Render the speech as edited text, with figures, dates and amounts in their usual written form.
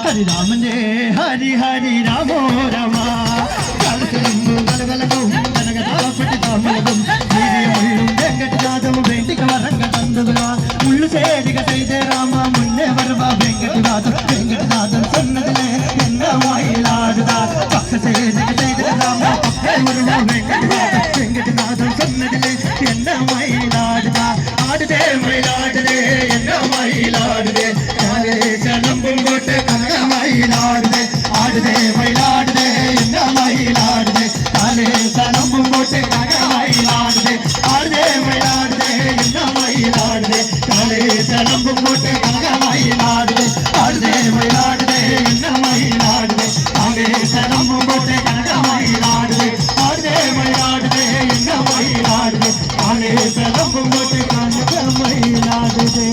हरि राम ने हरि हरि रामो रमा कलकलिंगु गलगलगु गनगदापटितामलगु वीर्यमुल्लु वेंकटनाथम वेंटिक वरंग तंदुगुला मुल्लु सेरिग செய்த ராமா முன்னே வருவா வெங்கடநாதன் சொன்னதிலே என்ன மயிலாடுதா பக்க சேரிக செய்த ராமா பக்கே வருவா வெங்கடநாதன் சொன்னதிலே என்ன மயிலாடுதா ஆடுதே மயிலாடுதே என்ன மயிலாடுதே காலே சனம்பும் போட்டு கனக மயிலாடுதே ஆடுதே மயிலாடுதே என்ன மயிலாடுதே காலே சனம்பும் போட்டு கனக மயிலாடுதே ஆடுதே மயிலாடுதே என்ன மயிலாடுதே காலே சனம்பும் போட்டு கனக மயிலாடுதே ஆடுதே மயிலாடுதே என்ன மயிலாடுதே காலே சனம்பும் போட்டு கனக மயிலாடுதே ஆடுதே மயிலாடுதே என்ன மயிலாடுதே காலே சனம்பும் போட்டு கனக மயிலாடுதே